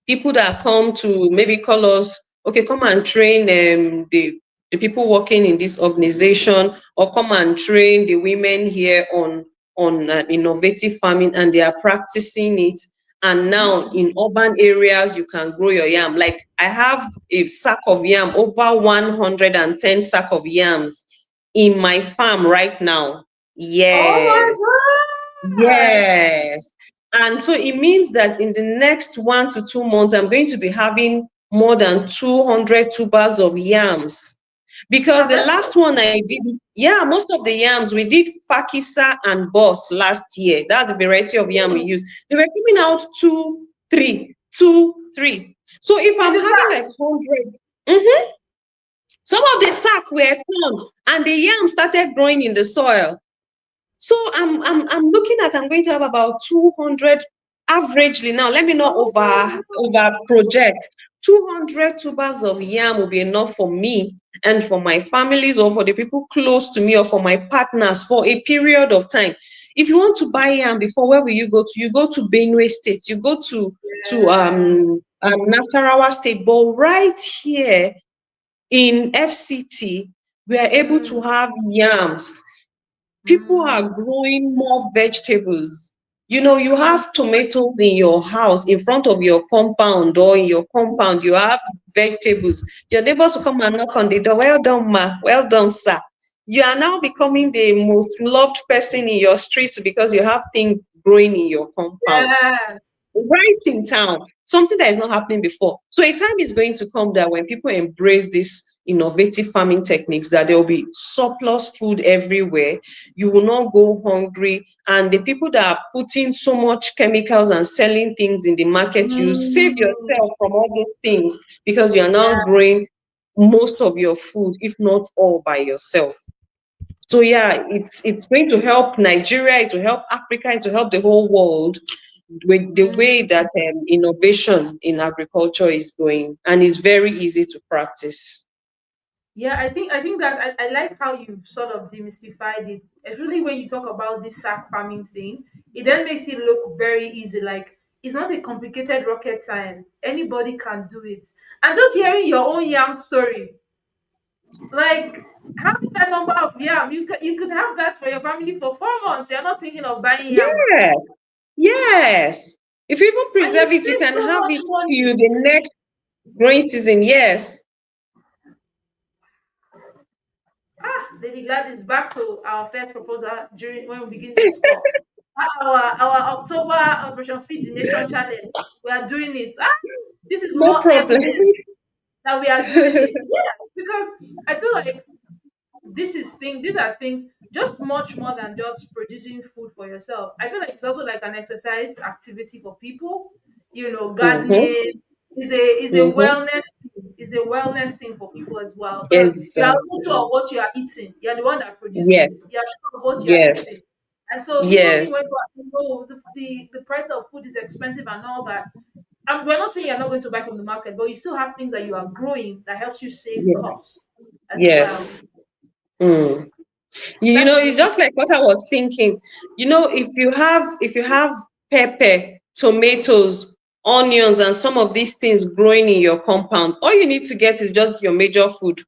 people that come to maybe call us, okay, come and train the people working in this organization, or come and train the women here on innovative farming, and they are practicing it. And now Mm. in urban areas, you can grow your yam. Like I have a sack of yam, over 110 sack of yams in my farm right now. Oh Yes. my God. Yes. And so it means that in the next 1 to 2 months, I'm going to be having more than 200 tubers of yams. Because Ah, the that's last one I did, yeah, most of the yams, we did Fakisa and Boss last year. That's the variety of yam we good. used. They were coming out two, three, two, three. So if In I'm the having sack. like 100, mhm, some of the sack were torn and the yam started growing in the soil. So I'm looking at I'm going to have about 200 averagely now. Let me not over project. 200 tubers of yam will be enough for me and for my families or for the people close to me or for my partners for a period of time. If you want to buy yam before, where will you go to? You go to Benue State. You go to Yeah. Nasarawa State. But right here in FCT, we are able to Mm, have yams. People are mm, growing more vegetables. You mm. have tomatoes in your house, in front of your compound, or in your compound, you have vegetables. Your neighbors will come and knock on the door. Well done, ma. Well done, sir. You are now becoming the most loved person in your streets because you have things growing in your compound Yes. right in town, something that is not happening before. So a time is going to come that when people embrace these innovative farming techniques, that there will be surplus food everywhere. You will not go hungry. And the people that are putting so much chemicals and selling things in the market, you save Mm, yourself from all those things because you are now yeah. growing most of your food, if not all by yourself. So yeah, it's going to help Nigeria, it will help Africa, it will help the whole world with the way Mm. that innovation in agriculture is going, and it's very easy to practice. Yeah, I think that I like how you sort of demystified it. Especially when you talk about this sack farming thing, it then makes it look very easy. Like it's not a complicated rocket science. Anybody can do it. And just hearing your own yam story, like having that number of yam, you could have that for your family for 4 months. You're not thinking of buying yam again. Yes, yes. If you even And you preserve it, you save can so have much it till money. the next growing season. Yes. Ah, Lady Gladys, back to our first proposal during when we begin this call. Our October Operation Feed the Nation challenge. We are doing it. Ah, this is No more problem. evidence that we are doing it. Yeah, because I feel like these are things just much more than just producing food for yourself. I feel like it's also like an exercise activity for people. Mm-hmm, Gardening is a mm-hmm. wellness thing for people as well, because you are also sure Exactly. of what you are eating. You're the one that produced it. Yes, You are sure of what you are yes, eating. And so even yes, when you know the price of food is expensive and all that, and we're not saying you're not going to buy from the market, but you still have things that you are growing that helps you save yes, costs as well. yes. Mm. That's It's really just like what I was thinking. If you have pepper, tomatoes, onions, and some of these things growing in your compound, all you need to get is just your major food,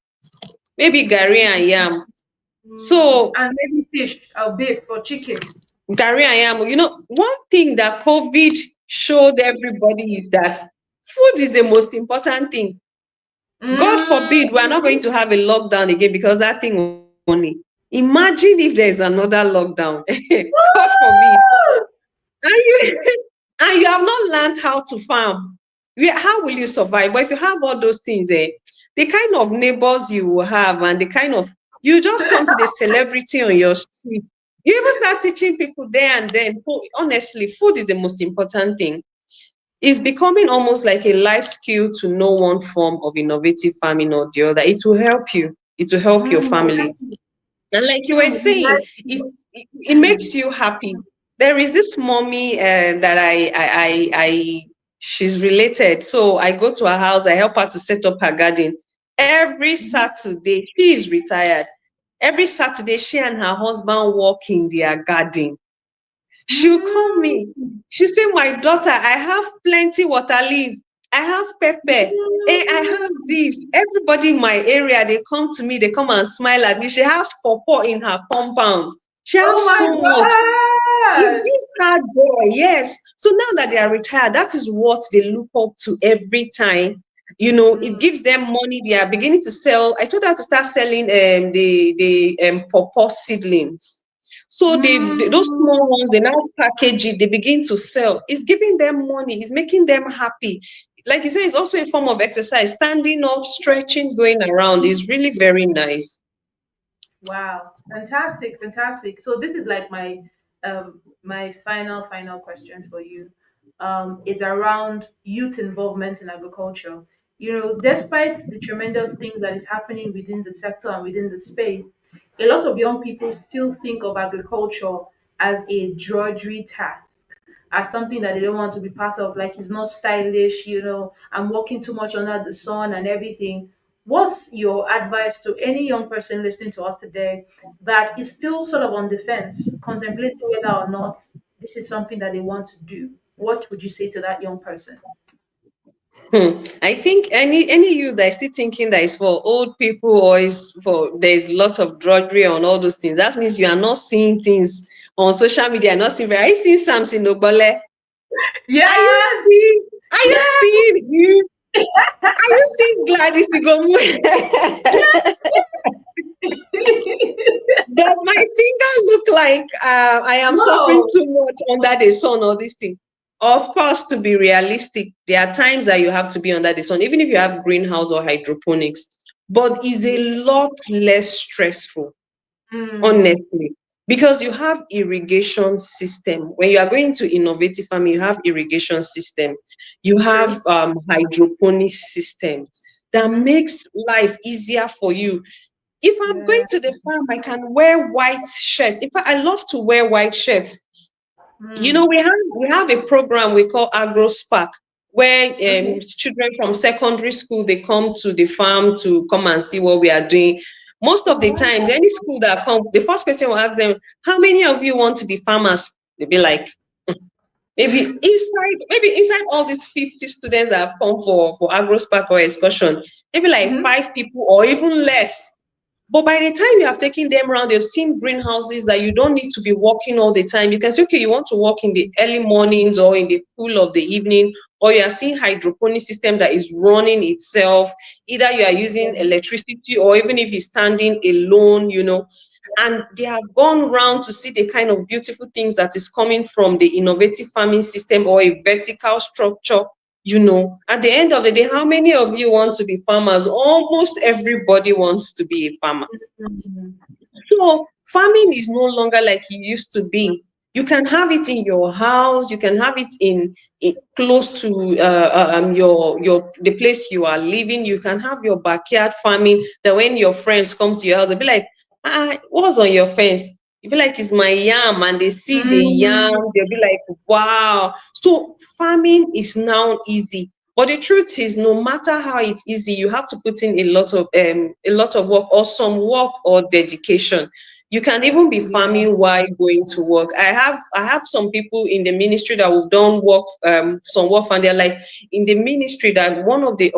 maybe gari and yam. So and maybe fish or beef or chicken. gari and yam, one thing that COVID showed everybody is that food is the most important thing. God forbid we are not going Mm. to have a lockdown again because that thing will money. Imagine if there is another lockdown. God forbid. Woo! And you, and you have not learned how to farm. How will you survive? But if you have all those things, the kind of neighbors you will have and the kind of you just turn to the celebrity on your street. You even start teaching people there and then. Honestly, food is the most important thing. It's becoming almost like a life skill to know one form of innovative farming or the other. It will help you. It will help your I family. like it. And like you were You saying, like it makes you happy. There is this mommy that she's related. So I go to her house, I help her to set up her garden. Every Saturday, she is retired. Every Saturday, she and her husband walk in their garden. She'll call me. Mm. She say, my daughter, I have plenty water leaf. I have pepper. I have this. Everybody in my area, they come to me, they come and smile at me. She has pawpaw in her compound. She Oh has my so much. It god! gives her joy, yes. So now that they are retired, that is what they look up to every time. It Mm. gives them money. They are beginning to sell. I told her to start selling the pawpaw seedlings. So those small Mm, ones, they now package it, they begin to sell. It's giving them money, it's making them happy. Like you say, it's also a form of exercise. Standing up, stretching, going around is really very nice. wow, fantastic, fantastic. So this is like my final question for you. Is around youth involvement in agriculture. You know, despite the tremendous things that is happening within the sector and within the space, a lot of young people still think of agriculture as a drudgery task, as something that they don't want to be part of. Like it's not stylish, you know, I'm working too much under the sun and everything. What's your advice to any young person listening to us today that is still sort of on the fence, contemplating whether or not this is something that they want to do? What would you say to that young person? I think any youth that is still thinking that is for old people or is for there's lots of drudgery on all those things. That means you are not seeing things on social media. Not seeing. Are you seeing Samson Obole? Are you Yes, seeing? Are you yes, seeing him? Are you seeing Gladys Igomu? Does my finger look like I am suffering no. too much under the sun or this thing? Of course, to be realistic, there are times that you have to be under the sun, even if you have greenhouse or hydroponics, but it's a lot less stressful, Mm, honestly, because you have irrigation system. When you are going to innovative farming, you have irrigation system, you true. have hydroponics system that Mm-hmm. makes life easier for you. If I'm going Yeah. to the farm, I can wear white shirt. In fact, I love to wear white shirts. You know, Mm. we have a program we call Agro Spark, where Okay. children from secondary school they come to the farm to come and see what we are doing. Most of Oh, the wow. times, any school that come, the first question will ask them, "How many of you want to be farmers?" They'll be like, maybe inside all these 50 students that have come for Agro Spark or excursion, maybe like Mm-hmm. 5 people or even less. But by the time you have taken them around, they've seen greenhouses that you don't need to be walking all the time. You can say, okay, you want to walk in the early mornings or in the cool of the evening, or you are seeing hydroponic system that is running itself. Either you are using Yeah. electricity or even if it's standing alone, and they have gone round to see the kind of beautiful things that is coming from the innovative farming system or a vertical structure. At the end of the day, how many of you want to be farmers? Almost everybody wants to be a farmer. Mm. So farming is no longer like it used to be. You can have it in your house. You can have it in close to your the place you are living. You can have your backyard farming. That when your friends come to your house, they'll be like, what's on your fence? You be like, it's my yam, and they see the yam. Mm. They'll be like, wow. So farming is now easy. But the truth is, no matter how it's easy, you have to put in a lot of work or some work or dedication. You can even be Yeah. farming while going to work. I have some people in the ministry that have done work, some work, and they're like in the ministry that one of the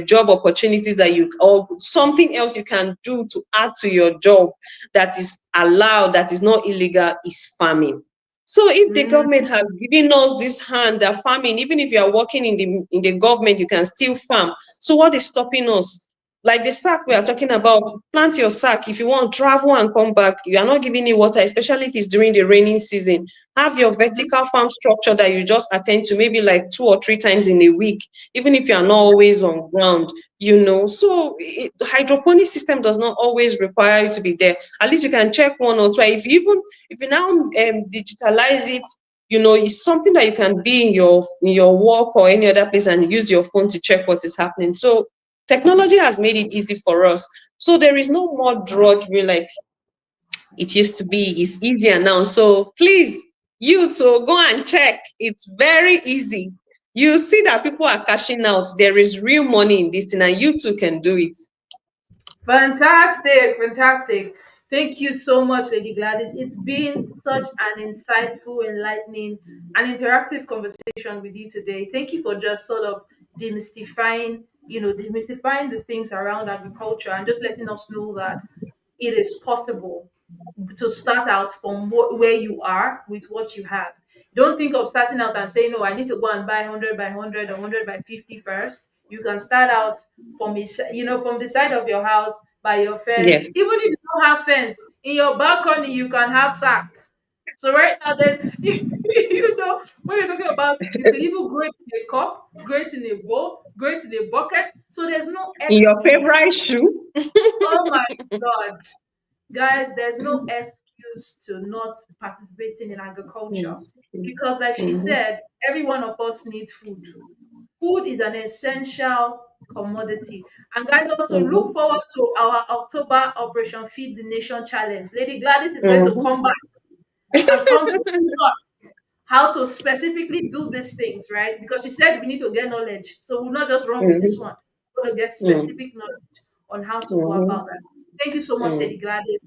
job opportunities that you or something else you can do to add to your job that is allowed, that is not illegal, is farming. So if the Mm. government has given us this hand that farming, even if you are working in the government, you can still farm. So what is stopping us? Like the sack we are talking about, plant your sack. If you want, travel and come back. You are not giving it water, especially if it's during the raining season. Have your Mhm. vertical farm structure that you just attend to maybe like 2 or 3 times in a week, even if you are not always on ground. So hydroponic system does not always require you to be there. At least you can check one or two. If you now digitalize it, it's something that you can be in your work or any other place and use your phone to check what is happening. So technology has made it easy for us. So there is no more drudgery like it used to be. It's easier now. So please, you to go and check. It's very easy. You see that people are cashing out. There is real money in this thing, and you too can do it. Fantastic, fantastic. Thank you so much, Lady Gladys. It's been such an insightful, enlightening, and interactive conversation with you today. Thank you for just sort of demystifying the things around agriculture and just letting us know that it is possible to start out from where you are with what you have. Don't think of starting out and saying, "No, I need to go and buy 100 by 100 or 100 by 50 first." You can start out from from the side of your house by your fence. Yes. Even if you don't have fence, In your balcony, you can have sack. So right now, there's when you're talking about you can even grow it in a cup, grow it in a bowl, grow it in a bucket. So there's no In your excuse. favorite shoe. Oh my God. Guys, there's no excuse to not participating in agriculture Yes. because, like she Mm-hmm. said, every one of us needs food. Food is an essential commodity. And guys, also look Mm-hmm. forward to our October Operation Feed the Nation challenge. Lady Gladys is going to Mm-hmm. come back and come to teach us how to specifically do these things, right? Because she said we need to get knowledge. So we'll not just run with this Mm-hmm. one. We're going to get Mm-hmm. specific knowledge on how to go Mm-hmm. about that. Thank you so much, Lady Mm. Gladys,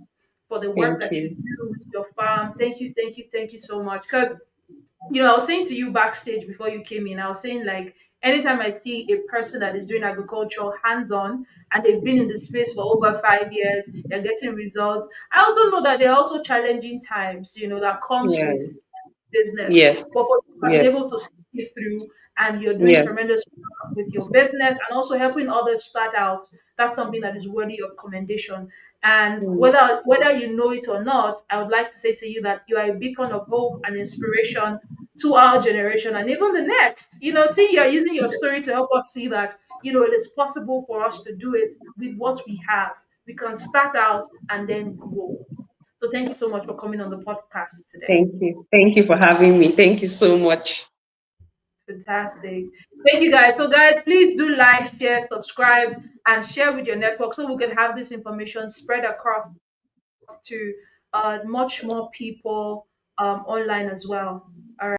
for the work Thank that you you. do with your farm. Thank you, thank you, thank you so much. Because I was saying to you backstage before you came in, I was saying like anytime I see a person that is doing agriculture hands-on and they've been in the space for over 5 years, they're getting results. I also know that there are also challenging times, that comes Yeah. with business. Yes. But for you have been Yes. able to see it through and you're doing Yes. tremendous work with your business and also helping others start out, that's something that is worthy of commendation. And Mm. whether you know it or not, I would like to say to you that you are a beacon of hope and inspiration to our generation and even the next. See, you're using your story to help us see that, it is possible for us to do it with what we have. We can start out and then grow. So thank you so much for coming on the podcast today. Thank you. Thank you for having me. Thank you so much. Fantastic. Thank you guys. So guys, please do like, share, subscribe, and share with your network so we can have this information spread across to much more people online as well.